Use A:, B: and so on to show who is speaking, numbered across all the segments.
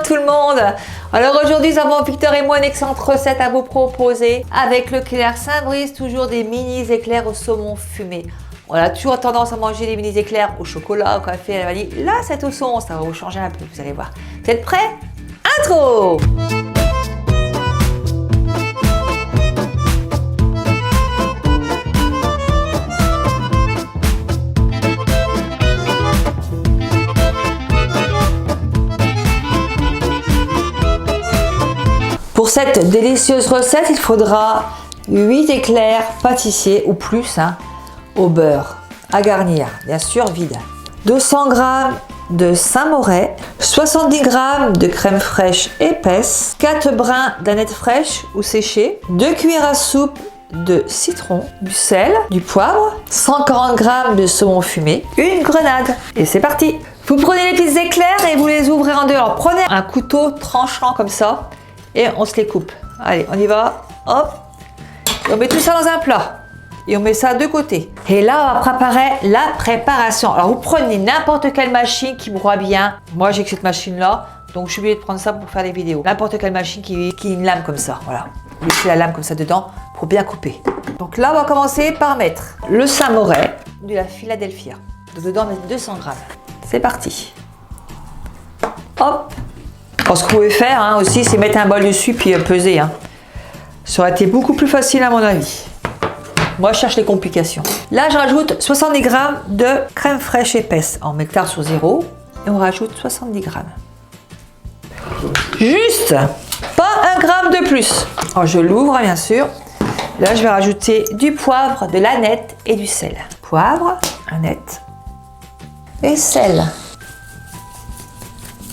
A: tout le monde. Alors aujourd'hui, nous avons Victor et moi une excellente recette à vous proposer avec l'Eclair Saint-Brice, toujours des mini éclairs au saumon fumé. On a toujours tendance à manger des mini éclairs au chocolat, au café, à la vanille. Là, c'est au saumon, ça va vous changer un peu, vous allez voir. Vous êtes prêts? Intro! Pour cette délicieuse recette, il faudra 8 éclairs pâtissiers ou plus au beurre à garnir, bien sûr vide. 200 g de Saint-Moré, 70 g de crème fraîche épaisse, 4 brins d'aneth fraîche ou séchée, 2 cuillères à soupe de citron, du sel, du poivre, 140 g de saumon fumé, une grenade. Et c'est parti! Vous prenez les petits éclairs et vous les ouvrez en deux. Alors prenez un couteau tranchant comme ça. Et on se les coupe. Allez, on y va. Hop. Et on met tout ça dans un plat. Et on met ça de côté. Et là, on va préparer la préparation. Alors, vous prenez n'importe quelle machine qui broie bien. Moi, j'ai que cette machine-là. Donc, je suis obligée de prendre ça pour faire des vidéos. N'importe quelle machine qui a une lame comme ça. Voilà. Vous laissez la lame comme ça dedans pour bien couper. Donc là, on va commencer par mettre le Saint-Moré de la Philadelphia. Donc, dedans, on met 200 g. C'est parti. Hop. Alors, ce que vous pouvez faire aussi, c'est mettre un bol dessus puis peser. Ça aurait été beaucoup plus facile à mon avis. Moi, je cherche les complications. Là, je rajoute 70 g de crème fraîche épaisse. On met le quart sur 0 et on rajoute 70 g. Juste, pas un gramme de plus. Alors, je l'ouvre, bien sûr. Là, je vais rajouter du poivre, de l'aneth et du sel. Poivre, aneth et sel.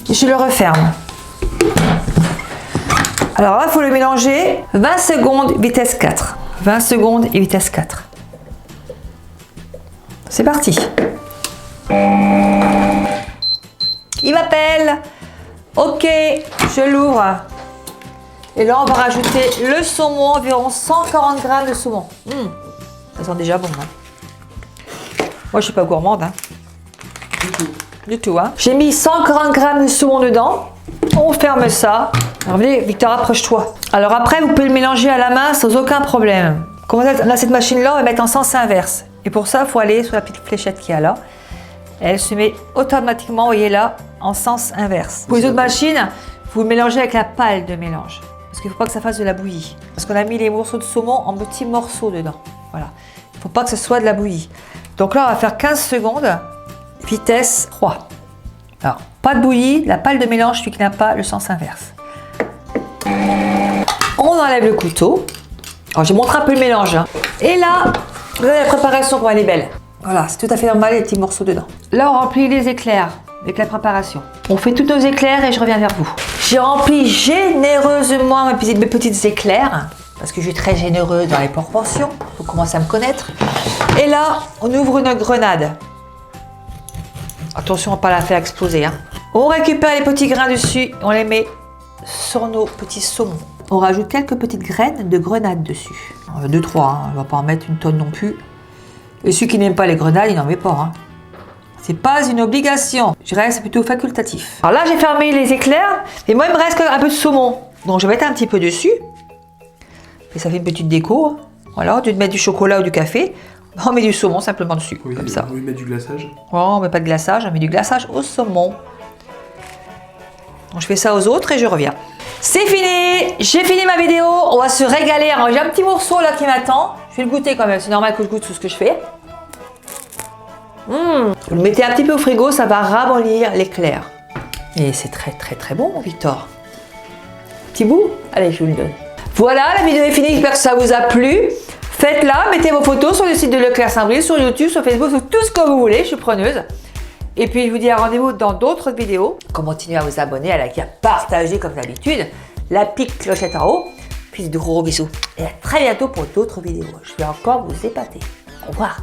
A: Je le referme. Alors là, il faut le mélanger 20 secondes vitesse 4. 20 secondes et vitesse 4. C'est parti. Il m'appelle. Ok, je l'ouvre. Et là, on va rajouter le saumon, environ 140 g de saumon. Ça sent déjà bon. Moi, je ne suis pas gourmande. Du tout. J'ai mis 140 g de saumon dedans. On ferme ça. Alors, venez, Victor, approche-toi. Alors après, vous pouvez le mélanger à la main sans aucun problème. Comme on a cette machine-là, on va mettre en sens inverse. Et pour ça, il faut aller sur la petite fléchette qu'il y a là. Elle se met automatiquement, vous voyez là, en sens inverse. Pour les autres machines, vous le mélangez avec la palle de mélange. Parce qu'il ne faut pas que ça fasse de la bouillie. Parce qu'on a mis les morceaux de saumon en petits morceaux dedans. Voilà. Il ne faut pas que ce soit de la bouillie. Donc là, on va faire 15 secondes. Vitesse 3. Alors, pas de bouillie, la palle de mélange, celui qui n'a pas le sens inverse. On enlève le couteau. Alors, je montre un peu le mélange. Et là, vous avez la préparation comme elle est belle. Voilà, c'est tout à fait normal, les petits morceaux dedans. Là, on remplit les éclairs avec la préparation. On fait tous nos éclairs et je reviens vers vous. J'ai rempli généreusement mes petites éclairs parce que je suis très généreuse dans les proportions. Vous commencez à me connaître. Et là, on ouvre une grenade. Attention à ne pas la faire exploser. On récupère les petits grains dessus et on les met sur nos petits saumons. On rajoute quelques petites graines de grenade dessus. 2-3, on ne va pas en mettre une tonne non plus. Et ceux qui n'aiment pas les grenades, ils n'en mettent pas. C'est pas une obligation. Je dirais que c'est plutôt facultatif. Alors là, j'ai fermé les éclairs. Et moi, il me reste un peu de saumon. Donc, je vais mettre un petit peu dessus. Et ça fait une petite déco. Voilà, au lieu de mettre du chocolat ou du café, on met du saumon simplement dessus.
B: Oui,
A: comme ça.
B: On met du glaçage.
A: Oh, on ne met pas de glaçage, on met du glaçage au saumon. Donc, je fais ça aux autres et je reviens. C'est fini, j'ai fini ma vidéo, on va se régaler. Alors, j'ai un petit morceau là qui m'attend. Je vais le goûter quand même, c'est normal que je goûte tout ce que je fais. Vous le mettez un petit peu au frigo, ça va ramollir l'éclair. Et c'est très très très bon, Victor. Petit bout? Allez, je vous le donne. Voilà, la vidéo est finie, j'espère que ça vous a plu. Faites-la, mettez vos photos sur le site de L'Eclair Saint-Brice, sur YouTube, sur Facebook, sur tout ce que vous voulez, je suis preneuse. Et puis je vous dis à rendez-vous dans d'autres vidéos. Continuez à vous abonner, à liker, à partager comme d'habitude. La petite clochette en haut. Puis de gros bisous. Et à très bientôt pour d'autres vidéos. Je vais encore vous épater. Au revoir.